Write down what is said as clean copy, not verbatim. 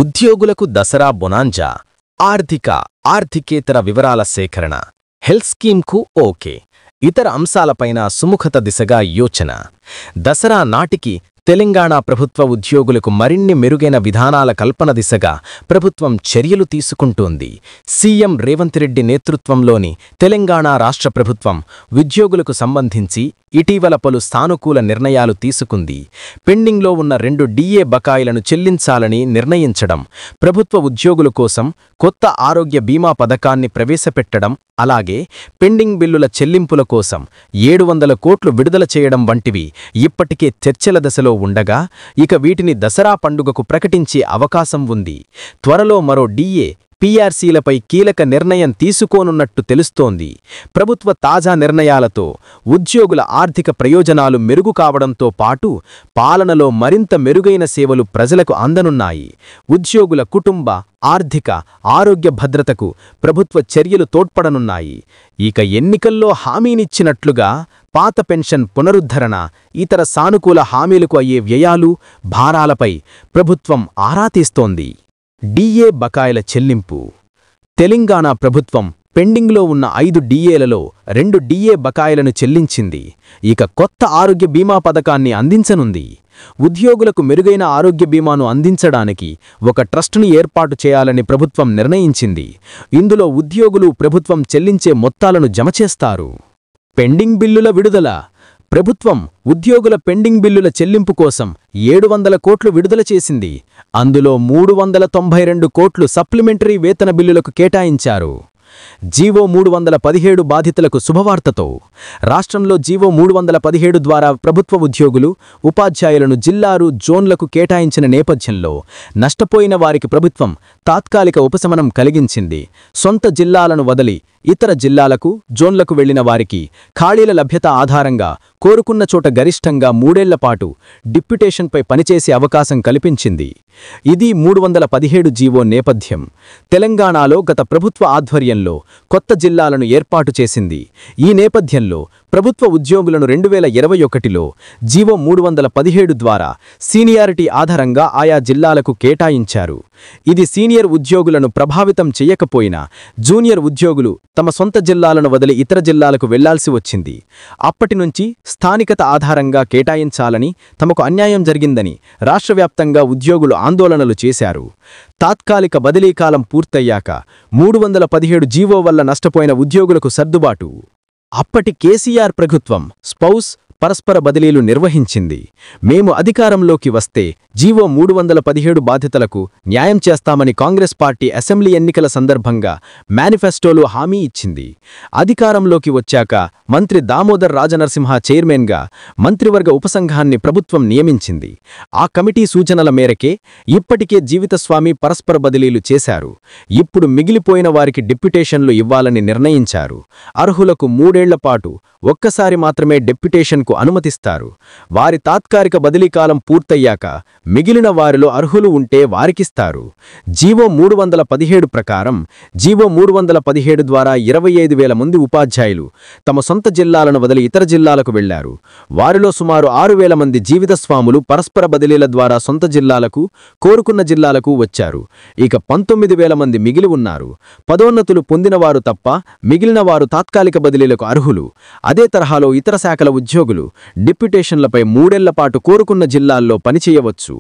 ఉద్యోగులకు దసరా బొనాంజా, ఆర్థికేతర వివరాల సేకరణ, హెల్త్ స్కీమ్కు ఓకే, ఇతర అంశాలపైన సుముఖత దిశగా యోచన. దసరా నాటికి తెలంగాణ ప్రభుత్వ ఉద్యోగులకు మరిన్ని మెరుగైన విధానాల కల్పన దిశగా ప్రభుత్వం చర్యలు తీసుకుంటోంది. సీఎం రేవంత్ రెడ్డి నేతృత్వంలోని తెలంగాణ రాష్ట్ర ప్రభుత్వం ఉద్యోగులకు సంబంధించి ఇటీవల పలు సానుకూల నిర్ణయాలు తీసుకుంది. పెండింగ్లో ఉన్న 2 డిఏ బకాయిలను చెల్లించాలని నిర్ణయించడం, ప్రభుత్వ ఉద్యోగుల కోసం కొత్త ఆరోగ్య బీమా పథకాన్ని ప్రవేశపెట్టడం, అలాగే పెండింగ్ బిల్లుల చెల్లింపుల కోసం 700 కోట్లు విడుదల చేయడం వంటివి ఇప్పటికే చర్చల దశలో ఉండగా, ఇక వీటిని దసరా పండుగకు ప్రకటించే అవకాశం ఉంది. త్వరలో మరో డిఏ, పీఆర్సీలపై కీలక నిర్ణయం తీసుకోనున్నట్టు తెలుస్తోంది. ప్రభుత్వ తాజా నిర్ణయాలతో ఉద్యోగుల ఆర్థిక ప్రయోజనాలు మెరుగు కావడంతో పాటు పాలనలో మరింత మెరుగైన సేవలు ప్రజలకు అందనున్నాయి. ఉద్యోగుల కుటుంబ, ఆర్థిక, ఆరోగ్య భద్రతకు ప్రభుత్వ చర్యలు తోడ్పడనున్నాయి. ఇక ఎన్నికల్లో హామీనిచ్చినట్లుగా పాత పెన్షన్ పునరుద్ధరణ, ఇతర సానుకూల హామీలకు అయ్యే వ్యయాలు, భారాలపై ప్రభుత్వం ఆరా తీస్తోంది. డిఏ బకాయిల చెల్లింపు. తెలంగాణ ప్రభుత్వం పెండింగ్లో ఉన్న 5 డిఏలలో 2 డిఏ బకాయిలను చెల్లించింది. ఇక కొత్త ఆరోగ్య బీమా పథకాన్ని అందించనుంది. ఉద్యోగులకు మెరుగైన ఆరోగ్య బీమాను అందించడానికి ఒక ట్రస్టుని ఏర్పాటు చేయాలని ప్రభుత్వం నిర్ణయించింది. ఇందులో ఉద్యోగులు ప్రభుత్వం చెల్లించే మొత్తాలను జమ చేస్తారు. పెండింగ్ బిల్లుల విడుదల. ప్రభుత్వం ఉద్యోగుల పెండింగ్ బిల్లుల చెల్లింపు కోసం 700 కోట్లు విడుదల చేసింది. అందులో 392 కోట్లు సప్లిమెంటరీ వేతన బిల్లులకు కేటాయించారు. జీవో 317 బాధితులకు శుభవార్తతో రాష్ట్రంలో జీవో 317 ద్వారా ప్రభుత్వ ఉద్యోగులు, ఉపాధ్యాయులను జిల్లాలు, జోన్లకు కేటాయించిన నేపథ్యంలో నష్టపోయిన వారికి ప్రభుత్వం తాత్కాలిక ఉపశమనం కలిగించింది. సొంత జిల్లాలను వదిలి ఇతర జిల్లాలకు, జోన్లకు వెళ్లిన వారికి ఖాళీల లభ్యత ఆధారంగా కోరుకున్న చోట గరిష్టంగా 3 ఏళ్ల పాటు డిప్యుటేషన్పై పనిచేసే అవకాశం కల్పించింది. ఇది 317 జీవో నేపథ్యం. తెలంగాణలో గత ప్రభుత్వ ఆధ్వర్యంలో కొత్త జిల్లాలను ఏర్పాటు చేసింది. ఈ నేపథ్యంలో ప్రభుత్వ ఉద్యోగులను 2021లో జీవో 317 ద్వారా సీనియారిటీ ఆధారంగా ఆయా జిల్లాలకు కేటాయించారు. ఇది సీనియర్ ఉద్యోగులను ప్రభావితం చేయకపోయినా జూనియర్ ఉద్యోగులు తమ సొంత జిల్లాలను వదిలి ఇతర జిల్లాలకు వెళ్లాల్సి వచ్చింది. అప్పటినుంచి స్థానికత ఆధారంగా కేటాయించాలని, తమకు అన్యాయం జరిగిందని రాష్ట్రవ్యాప్తంగా ఉద్యోగులు ఆందోళనలు చేశారు. తాత్కాలిక బదిలీ కాలం పూర్తయ్యాక 317 జీవో వల్ల నష్టపోయిన ఉద్యోగులకు సర్దుబాటు. అప్పటి కేసీఆర్ ప్రభుత్వం స్పౌస్ పరస్పర బదిలీలు నిర్వహించింది. మేము అధికారంలోకి వస్తే జీవో 317 బాధితులకు న్యాయం చేస్తామని కాంగ్రెస్ పార్టీ అసెంబ్లీ ఎన్నికల సందర్భంగా మేనిఫెస్టోలో హామీ ఇచ్చింది. అధికారంలోకి వచ్చాక మంత్రి దామోదర్ రాజనరసింహ చైర్మన్గా మంత్రివర్గ ఉపసంఘాన్ని ప్రభుత్వం నియమించింది. ఆ కమిటీ సూచనల మేరకే ఇప్పటికే జీవితస్వామి పరస్పర బదిలీలు చేశారు. ఇప్పుడు మిగిలిపోయిన వారికి డిప్యుటేషన్లు ఇవ్వాలని నిర్ణయించారు. అర్హులకు 3 ఏళ్ల పాటు ఒక్కసారి మాత్రమే డెప్యుటేషన్కు అనుమతిస్తారు. వారి తాత్కాలిక బదిలీ కాలం పూర్తయ్యాక మిగిలిన వారిలో అర్హులు ఉంటే వారికిస్తారు. జీవో 317 ప్రకారం జీవో 317 ద్వారా 25,000 మంది ఉపాధ్యాయులు తమ సొంత జిల్లాలను వదిలి ఇతర జిల్లాలకు వెళ్లారు. వారిలో సుమారు 6,000 మంది జీవితస్వాములు పరస్పర బదిలీల ద్వారా సొంత జిల్లాలకు, కోరుకున్న జిల్లాలకు వచ్చారు. ఇక 19,000 మంది మిగిలి ఉన్నారు. పదోన్నతులు పొందినవారు తప్ప మిగిలిన వారు తాత్కాలిక బదిలీలకు అర్హులు. అదే తరహాలో ఇతర శాఖల ఉద్యోగులు డిప్యుటేషన్లపై 3 ఏళ్ల పాటు కోరుకున్న జిల్లాల్లో పనిచేయవచ్చు.